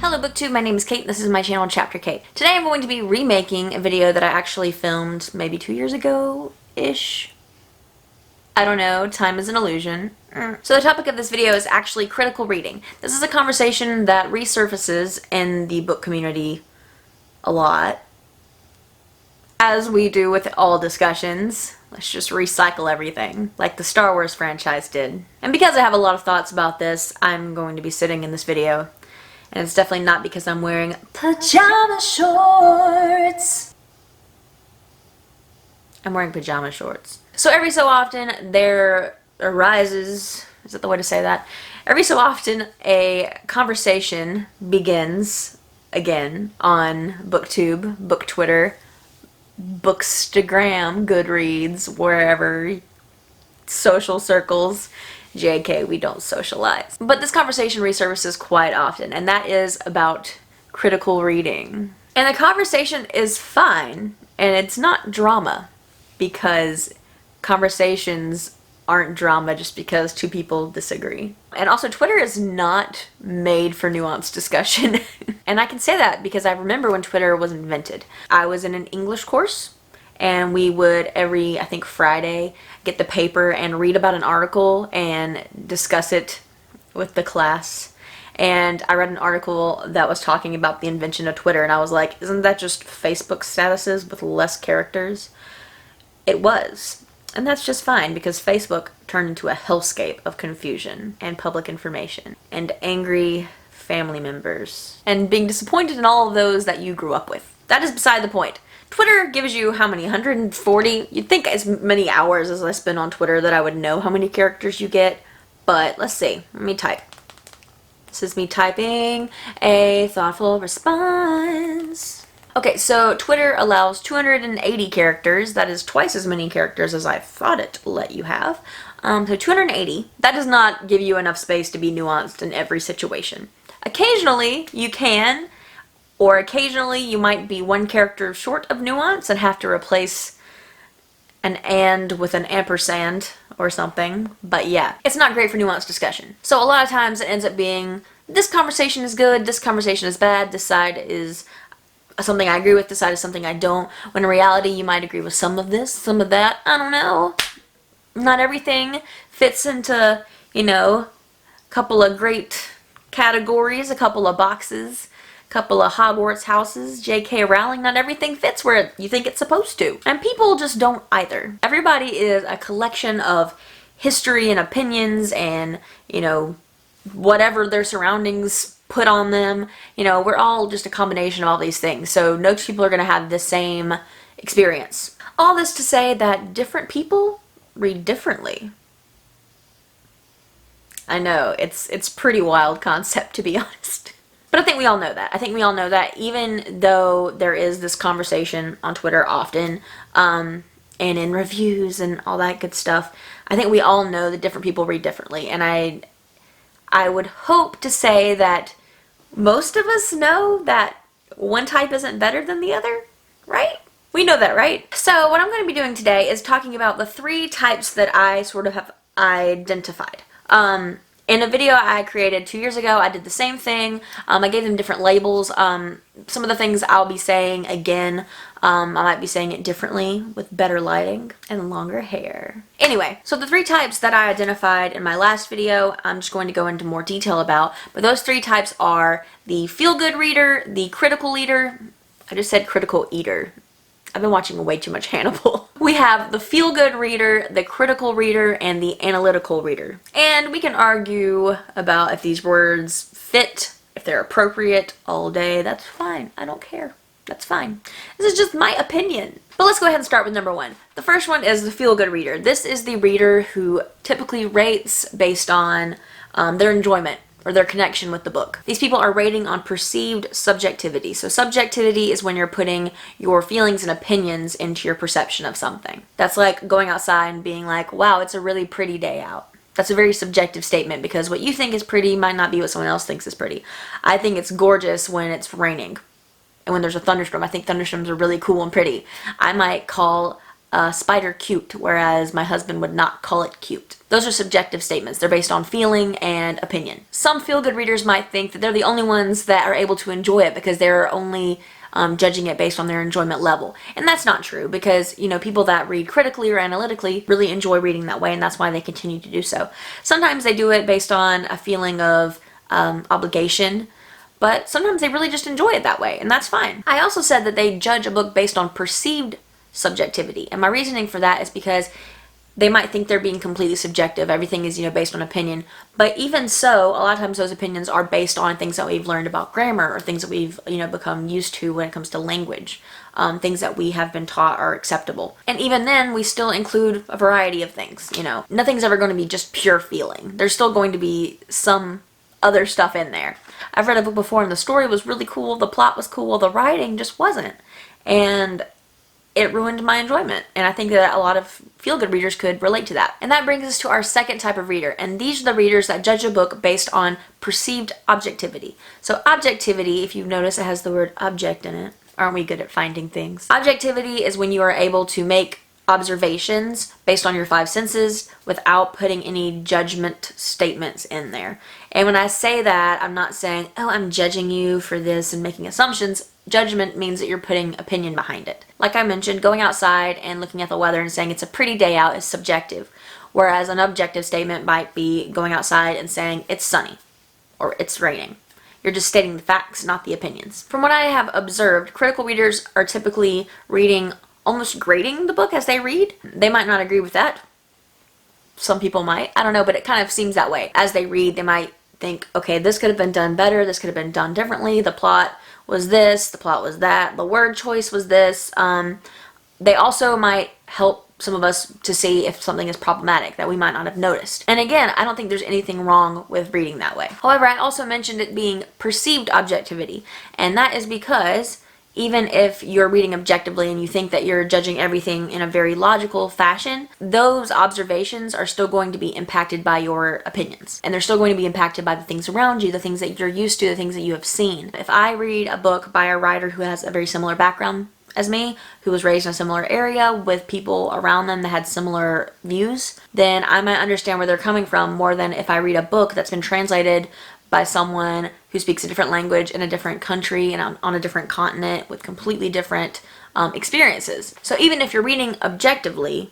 Hello BookTube, my name is Kate, this is my channel Chapter Kate. Today I'm going to be remaking a video that I actually filmed maybe 2 years ago-ish. I don't know, time is an illusion. So the topic of this video is actually critical reading. This is a conversation that resurfaces in the book community a lot. As we do with all discussions, let's just recycle everything, like the Star Wars franchise did. And because I have a lot of thoughts about this, I'm going to be sitting in this video. And it's definitely not because I'm wearing pajama shorts. I'm wearing pajama shorts. So every so often there arises, is that the way to say that? Every so often a conversation begins again on BookTube, Book Twitter, Bookstagram, Goodreads, wherever, social circles. JK, we don't socialize. But this conversation resurfaces quite often, and that is about critical reading. And the conversation is fine, and it's not drama, because conversations aren't drama just because two people disagree. And also, Twitter is not made for nuanced discussion. And I can say that because I remember when Twitter was invented. I was in an English course, and we would every, I think, Friday get the paper and read about an article and discuss it with the class. And I read an article that was talking about the invention of Twitter, and I was like, isn't that just Facebook statuses with less characters? It was. And that's just fine, because Facebook turned into a hellscape of confusion and public information and angry family members and being disappointed in all of those that you grew up with. That is beside the point. Twitter gives you how many? 140? You'd think as many hours as I spend on Twitter that I would know how many characters you get. But let's see. Let me type. This is me typing a thoughtful response. Okay, so Twitter allows 280 characters. That is twice as many characters as I thought it let you have. So 280. That does not give you enough space to be nuanced in every situation. Occasionally, you can. Or occasionally you might be one character short of nuance and have to replace an and with an ampersand or something. But yeah, it's not great for nuanced discussion. So a lot of times it ends up being, this conversation is good, this conversation is bad, this side is something I agree with, this side is something I don't. When in reality you might agree with some of this, some of that, I don't know. Not everything fits into, you know, a couple of great categories, a couple of boxes. Couple of Hogwarts houses, J.K. Rowling, not everything fits where you think it's supposed to. And people just don't either. Everybody is a collection of history and opinions and, you know, whatever their surroundings put on them. You know, we're all just a combination of all these things. So no two people are going to have the same experience. All this to say that different people read differently. I know, it's pretty wild concept, to be honest. But I think we all know that. I think we all know that even though there is this conversation on Twitter often, and in reviews and all that good stuff, I think we all know that different people read differently. And I would hope to say that most of us know that one type isn't better than the other, right? We know that, right? So what I'm going to be doing today is talking about the 3 types that I sort of have identified. In a video I created 2 years ago, I did the same thing. I gave them different labels. Some of the things I'll be saying again, I might be saying it differently with better lighting and longer hair. Anyway, so the 3 types that I identified in my last video, I'm just going to go into more detail about. But those 3 types are the feel-good reader, the critical reader. I just said critical eater. I've been watching way too much Hannibal. We have the feel-good reader, the critical reader, and the analytical reader. And we can argue about if these words fit, if they're appropriate all day. That's fine. I don't care. That's fine. This is just my opinion. But let's go ahead and start with number 1. The first one is the feel-good reader. This is the reader who typically rates based on their enjoyment or their connection with the book. These people are rating on perceived subjectivity. So subjectivity is when you're putting your feelings and opinions into your perception of something. That's like going outside and being like, wow, it's a really pretty day out. That's a very subjective statement because what you think is pretty might not be what someone else thinks is pretty. I think it's gorgeous when it's raining and when there's a thunderstorm. I think thunderstorms are really cool and pretty. I might call spider cute, whereas my husband would not call it cute. Those are subjective statements. They're based on feeling and opinion. Some feel-good readers might think that they're the only ones that are able to enjoy it because they're only judging it based on their enjoyment level. And that's not true, because, you know, people that read critically or analytically really enjoy reading that way, and that's why they continue to do so. Sometimes they do it based on a feeling of obligation, but sometimes they really just enjoy it that way, and that's fine. I also said that they judge a book based on perceived subjectivity, and my reasoning for that is because they might think they're being completely subjective. Everything is, you know, based on opinion. But even so, a lot of times those opinions are based on things that we've learned about grammar, or things that we've, you know, become used to when it comes to language. Things that we have been taught are acceptable. And even then, we still include a variety of things, you know. Nothing's ever going to be just pure feeling. There's still going to be some other stuff in there. I've read a book before and the story was really cool, the plot was cool, the writing just wasn't. And it ruined my enjoyment. And I think that a lot of feel-good readers could relate to that. And that brings us to our second type of reader. And these are the readers that judge a book based on perceived objectivity. So objectivity, if you notice, it has the word object in it. Aren't we good at finding things? Objectivity is when you are able to make observations based on your five senses without putting any judgment statements in there. And when I say that, I'm not saying, oh, I'm judging you for this and making assumptions. Judgment means that you're putting opinion behind it. Like I mentioned, going outside and looking at the weather and saying it's a pretty day out is subjective, whereas an objective statement might be going outside and saying it's sunny or it's raining. You're just stating the facts, not the opinions. From what I have observed, critical readers are typically reading, almost grading the book as they read. They might not agree with that. Some people might. I don't know, but it kind of seems that way. As they read, they might think, okay, this could have been done better, this could have been done differently, the plot was this, the plot was that, the word choice was this. They also might help some of us to see if something is problematic that we might not have noticed. And again, I don't think there's anything wrong with reading that way. However, I also mentioned it being perceived objectivity, and that is because even if you're reading objectively and you think that you're judging everything in a very logical fashion, those observations are still going to be impacted by your opinions. And they're still going to be impacted by the things around you, the things that you're used to, the things that you have seen. If I read a book by a writer who has a very similar background as me, who was raised in a similar area with people around them that had similar views, then I might understand where they're coming from more than if I read a book that's been translated by someone who speaks a different language in a different country and on a different continent with completely different experiences. So even if you're reading objectively,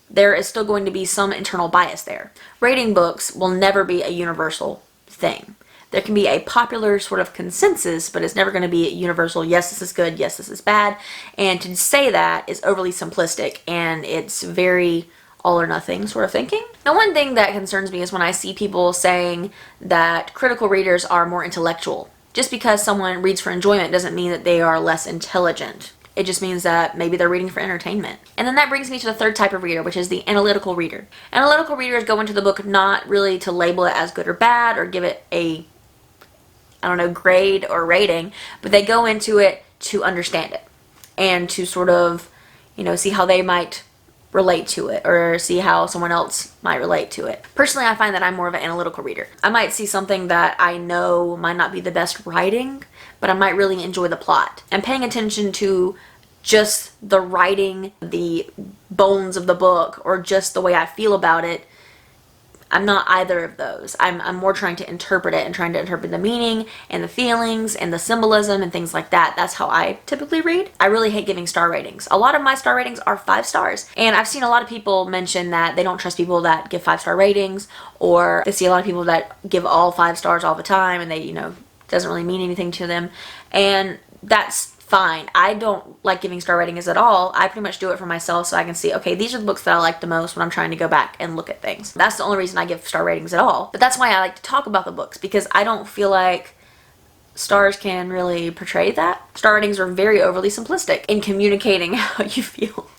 there is still going to be some internal bias there. Rating books will never be a universal thing. There can be a popular sort of consensus, but it's never going to be a universal, yes, this is good, yes, this is bad. And to say that is overly simplistic, and it's very all or nothing sort of thinking. Now, one thing that concerns me is when I see people saying that critical readers are more intellectual. Just because someone reads for enjoyment doesn't mean that they are less intelligent. It just means that maybe they're reading for entertainment. And then that brings me to the third type of reader, which is the analytical reader. Analytical readers go into the book not really to label it as good or bad or give it a, I don't know, grade or rating, but they go into it to understand it and to sort of, you know, see how they might relate to it or see how someone else might relate to it. Personally, I find that I'm more of an analytical reader. I might see something that I know might not be the best writing, but I might really enjoy the plot. And paying attention to just the writing, the bones of the book, or just the way I feel about it, I'm not either of those. I'm more trying to interpret it and trying to interpret the meaning and the feelings and the symbolism and things like that. That's how I typically read. I really hate giving star ratings. A lot of my star ratings are 5 stars. And I've seen a lot of people mention that they don't trust people that give 5-star ratings, or they see a lot of people that give all 5 stars all the time and they, you know, doesn't really mean anything to them. And that's fine. I don't like giving star ratings at all. I pretty much do it for myself so I can see, okay, these are the books that I like the most when I'm trying to go back and look at things. That's the only reason I give star ratings at all. But that's why I like to talk about the books, because I don't feel like stars can really portray that. Star ratings are very overly simplistic in communicating how you feel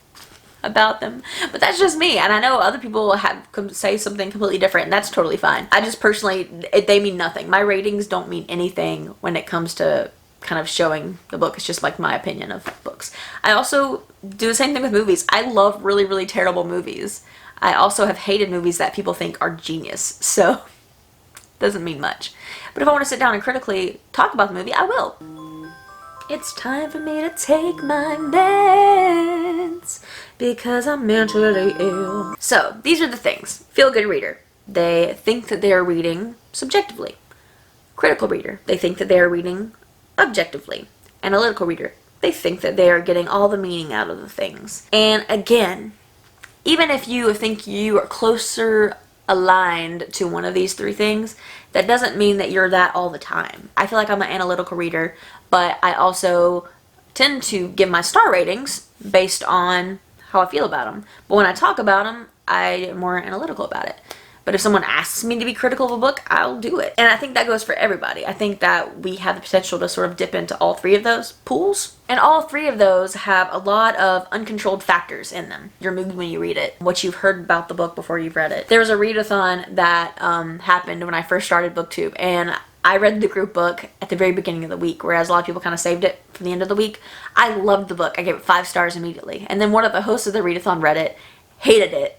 about them. But that's just me, and I know other people say something completely different, and that's totally fine. I just personally, they mean nothing. My ratings don't mean anything when it comes to kind of showing the book. It's just like my opinion of books. I also do the same thing with movies. I love really, really terrible movies. I also have hated movies that people think are genius, so doesn't mean much. But if I want to sit down and critically talk about the movie, I will. It's time for me to take my meds. silence because I'm mentally ill. So these are the things. Feel-good reader. They think that they are reading subjectively. Critical reader. They think that they are reading objectively. Analytical reader. They think that they are getting all the meaning out of the things. And again, even if you think you are closer aligned to one of these three things, that doesn't mean that you're that all the time. I feel like I'm an analytical reader, but I also tend to give my star ratings based on how I feel about them. But when I talk about them, I am more analytical about it. But if someone asks me to be critical of a book, I'll do it. And I think that goes for everybody. I think that we have the potential to sort of dip into all three of those pools. And all three of those have a lot of uncontrolled factors in them. Your mood when you read it, what you've heard about the book before you've read it. There was a readathon that happened when I first started BookTube, and I read the group book at the very beginning of the week, whereas a lot of people kind of saved it for the end of the week. I loved the book. I gave it 5 stars immediately. And then one of the hosts of the readathon read it, hated it.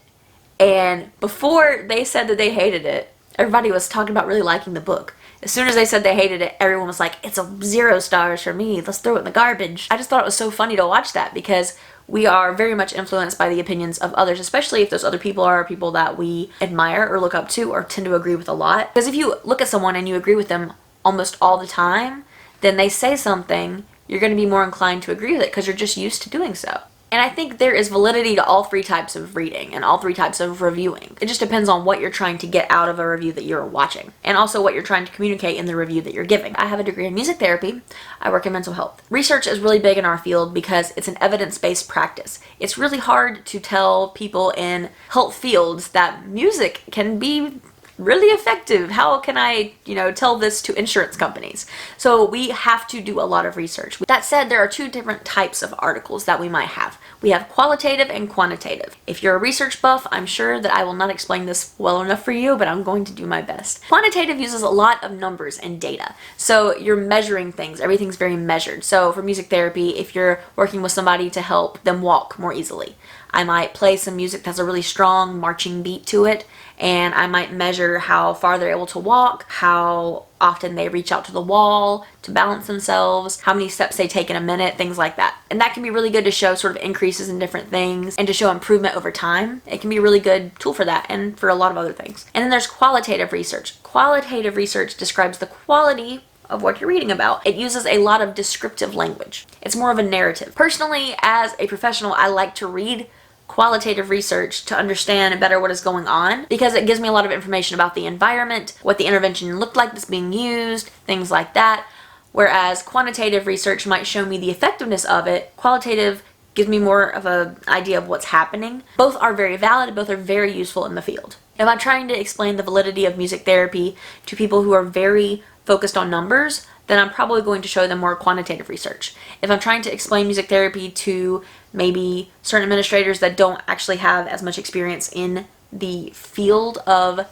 And before they said that they hated it, everybody was talking about really liking the book. As soon as they said they hated it, everyone was like, it's a 0 stars for me. Let's throw it in the garbage. I just thought it was so funny to watch that because we are very much influenced by the opinions of others, especially if those other people are people that we admire or look up to or tend to agree with a lot. Because if you look at someone and you agree with them almost all the time, then they say something, you're going to be more inclined to agree with it because you're just used to doing so. And I think there is validity to all three types of reading and all three types of reviewing. It just depends on what you're trying to get out of a review that you're watching and also what you're trying to communicate in the review that you're giving. I have a degree in music therapy. I work in mental health. Research is really big in our field because it's an evidence-based practice. It's really hard to tell people in health fields that music can be really effective. How can I, tell this to insurance companies? So we have to do a lot of research. That said, there are 2 different types of articles that we might have. We have qualitative and quantitative. If you're a research buff, I'm sure that I will not explain this well enough for you, but I'm going to do my best. Quantitative uses a lot of numbers and data. So you're measuring things. Everything's very measured. So for music therapy, if you're working with somebody to help them walk more easily, I might play some music that has a really strong marching beat to it, and I might measure how far they're able to walk, how often they reach out to the wall to balance themselves, how many steps they take in a minute, things like that. And that can be really good to show sort of increases in different things and to show improvement over time. It can be a really good tool for that and for a lot of other things. And then there's qualitative research. Qualitative research describes the quality of what you're reading about. It uses a lot of descriptive language. It's more of a narrative. Personally, as a professional, I like to read qualitative research to understand better what is going on because it gives me a lot of information about the environment, what the intervention looked like that's being used, things like that. Whereas quantitative research might show me the effectiveness of it, qualitative gives me more of an idea of what's happening. Both are very valid, both are very useful in the field. If I'm trying to explain the validity of music therapy to people who are very focused on numbers, then I'm probably going to show them more quantitative research. If I'm trying to explain music therapy to maybe certain administrators that don't actually have as much experience in the field of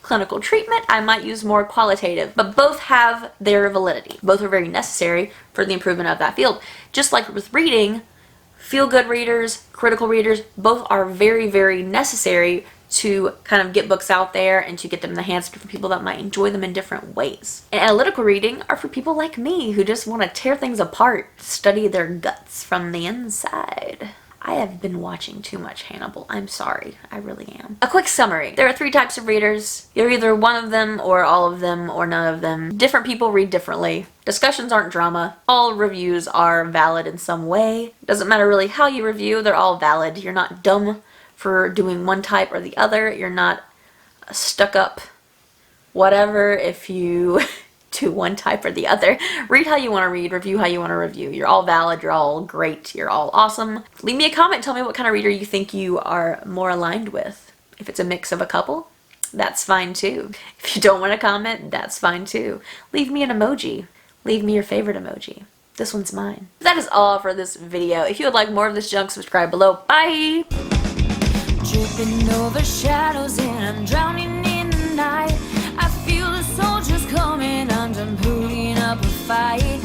clinical treatment, I might use more qualitative. But both have their validity. Both are very necessary for the improvement of that field. Just like with reading, feel-good readers, critical readers, both are very, very necessary to kind of get books out there and to get them in the hands of different people that might enjoy them in different ways. And analytical reading are for people like me who just want to tear things apart, study their guts from the inside. I have been watching too much Hannibal. I'm sorry. I really am. A quick summary. There are 3 types of readers. You're either one of them or all of them or none of them. Different people read differently. Discussions aren't drama. All reviews are valid in some way. Doesn't matter really how you review. They're all valid. You're not dumb for doing one type or the other. You're not stuck up whatever if you do one type or the other. Read how you want to read, review how you want to review. You're all valid, you're all great, you're all awesome. Leave me a comment, tell me what kind of reader you think you are more aligned with. If it's a mix of a couple, that's fine too. If you don't want to comment, that's fine too. Leave me an emoji. Leave me your favorite emoji. This one's mine. That is all for this video. If you would like more of this junk, subscribe below. Bye! Tripping over shadows and I'm drowning in the night. I feel the soldiers coming and I'm putting up a fight.